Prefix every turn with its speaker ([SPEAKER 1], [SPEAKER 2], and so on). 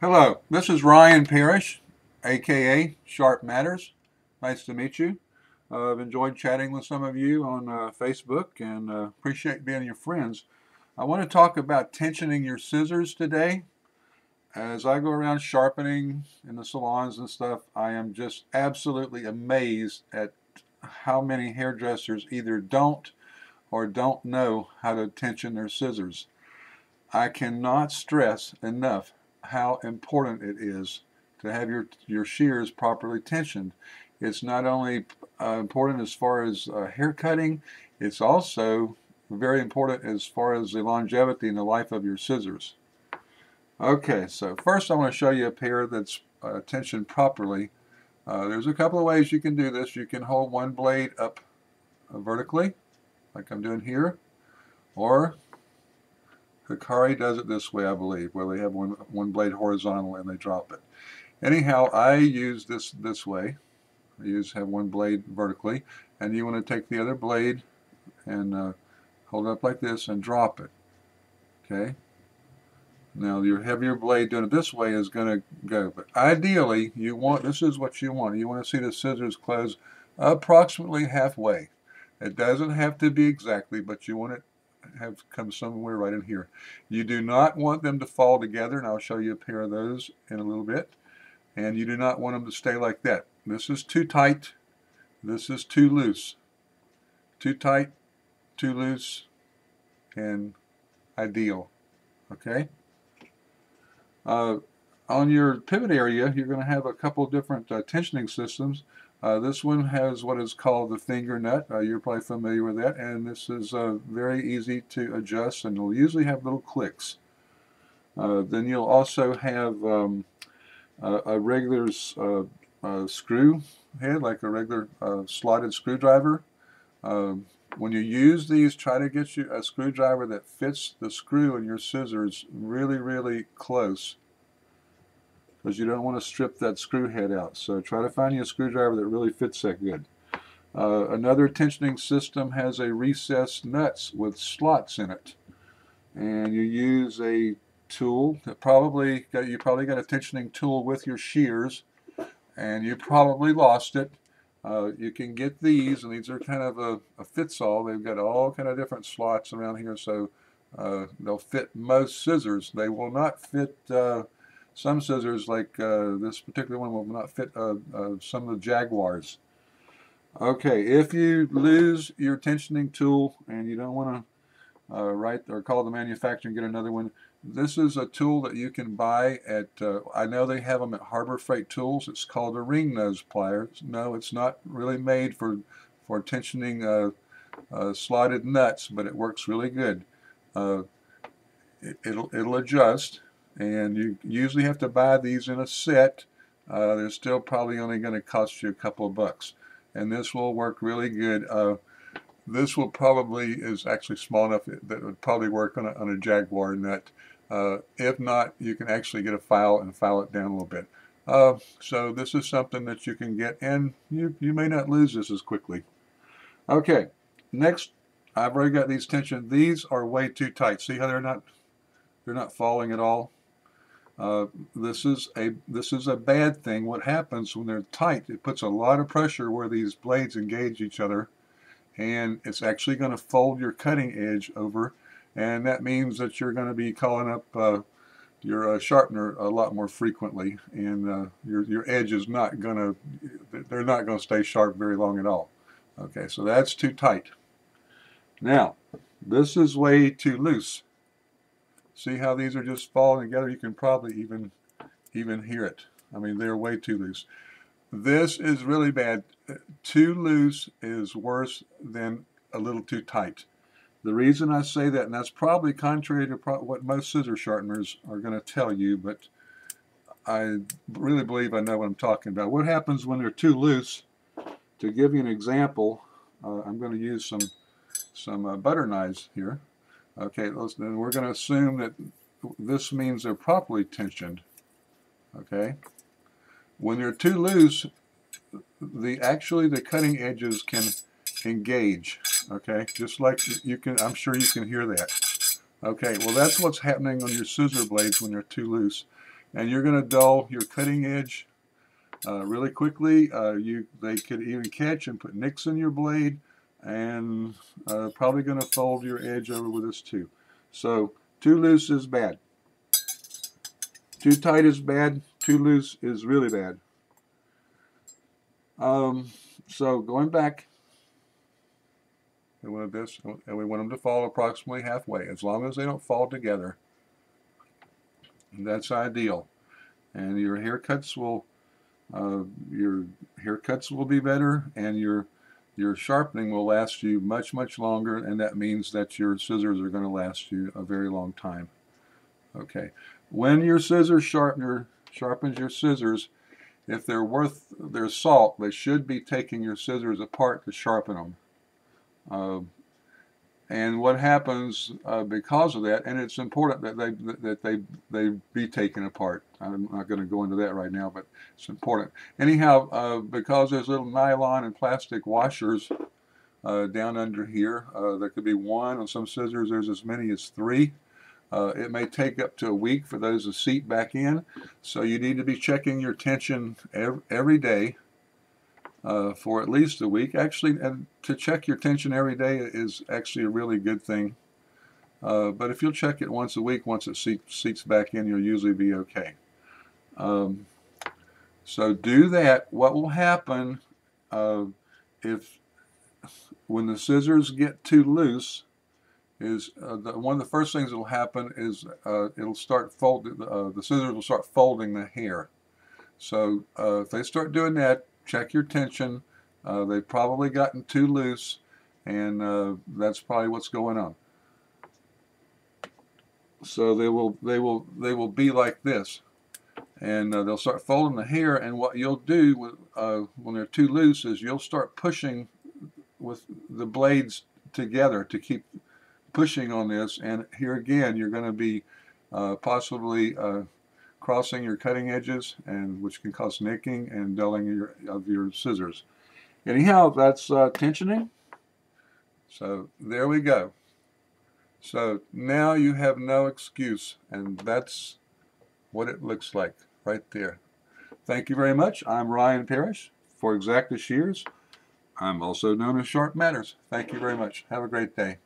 [SPEAKER 1] Hello, this is Ryan Parrish, aka Sharp Matters. Nice to meet you. I've enjoyed chatting with some of you on Facebook and appreciate being your friends. I want to talk about tensioning your scissors today. As I go around sharpening in the salons and stuff, I am just absolutely amazed at how many hairdressers either don't or don't know how to tension their scissors. I cannot stress enough how important it is to have your shears properly tensioned. It's not only important as far as hair cutting, it's also very important as far as the longevity and the life of your scissors. Okay, so first I want to show you a pair that's tensioned properly. There's a couple of ways you can do this. You can hold one blade up vertically, like I'm doing here, or Hikari does it this way, I believe, where they have one blade horizontal and they drop it. Anyhow, I use this way. I have one blade vertically, and you want to take the other blade and hold it up like this and drop it. Okay. Now your heavier blade doing it this way is going to go, but ideally this is what you want. You want to see the scissors close approximately halfway. It doesn't have to be exactly, but you want it have come somewhere right in here. You do not want them to fall together, and I'll show you a pair of those in a little bit. And you do not want them to stay like that. This is too tight. This is too loose. Too tight, too loose, and ideal. Okay? On your pivot area, you're going to have a couple different tensioning systems. This one has what is called the finger nut. You're probably familiar with that, and this is very easy to adjust, and it'll usually have little clicks. Then you'll also have a regular screw head, like a regular slotted screwdriver. When you use these, try to get you a screwdriver that fits the screw in your scissors really, really close, because you don't want to strip that screw head out. So try to find you a screwdriver that really fits that good. Another tensioning system has a recessed nuts with slots in it, and you use a tool that you probably got a tensioning tool with your shears, and you probably lost it. You can get these, and these are kind of a fits-all. They've got all kind of different slots around here, so they'll fit most scissors. They will not fit some scissors, like this particular one will not fit some of the Jaguars. Okay, if you lose your tensioning tool and you don't want to write or call the manufacturer and get another one, this is a tool that you can buy at, I know they have them at Harbor Freight Tools. It's called a ring nose plier. No, it's not really made for tensioning slotted nuts, but it works really good. It'll adjust, and you usually have to buy these in a set. They're still probably only going to cost you a couple of bucks, and this will work really good. This will probably is actually small enough that it would probably work on a Jaguar nut. If not, you can actually get a file and file it down a little bit. So this is something that you can get, and you may not lose this as quickly. Okay, next, I've already got these tensioned. These are way too tight. See how they're not falling at all? This is a bad thing. What happens when they're tight, it puts a lot of pressure where these blades engage each other, and it's actually going to fold your cutting edge over, and that means that you're going to be calling up your sharpener a lot more frequently, and your edge is not going to, they're not going to stay sharp very long at all. Okay, so that's too tight. Now, this is way too loose. See how these are just falling together? You can probably even hear it. I mean, they're way too loose. This is really bad. Too loose is worse than a little too tight. The reason I say that, and that's probably contrary to what most scissor sharpeners are going to tell you, but I really believe I know what I'm talking about. What happens when they're too loose? To give you an example, I'm going to use some butter knives here. Okay, then we're going to assume that this means they're properly tensioned. Okay, when they're too loose, actually the cutting edges can engage. Okay, just like you can, I'm sure you can hear that. Okay, well that's what's happening on your scissor blades when they're too loose. and you're going to dull your cutting edge really quickly. They could even catch and put nicks in your blade, and probably going to fold your edge over with this too. So too loose is bad. Too tight is bad. Too loose is really bad. So going back, we want this, and we want them to fall approximately halfway, as long as they don't fall together. And that's ideal. And your haircuts will be better, and your sharpening will last you much, much longer, and that means that your scissors are going to last you a very long time. Okay, when your scissors sharpens your scissors, if they're worth their salt, they should be taking your scissors apart to sharpen them. And what happens because of that, and it's important that they be taken apart. I'm not going to go into that right now, but it's important. Anyhow, because there's little nylon and plastic washers down under here, there could be one. On some scissors, there's as many as 3. It may take up to a week for those to seat back in, so you need to be checking your tension every day for at least a week. Actually, and to check your tension every day is actually a really good thing. But if you'll check it once a week, once it seats back in, you'll usually be okay. So do that. What will happen if when the scissors get too loose is one of the first things that will happen is it'll start folding. The scissors will start folding the hair. So if they start doing that, check your tension. They've probably gotten too loose, and that's probably what's going on. So they will be like this, and they'll start folding the hair. And what you'll do when they're too loose is you'll start pushing with the blades together to keep pushing on this. And here again, you're going to be possibly crossing your cutting edges, and which can cause nicking and dulling of your scissors. Anyhow, that's tensioning. So there we go. So now you have no excuse, and that's what it looks like right there. Thank you very much. I'm Ryan Parrish for Shears. I'm also known as Sharp Matters. Thank you very much. Have a great day.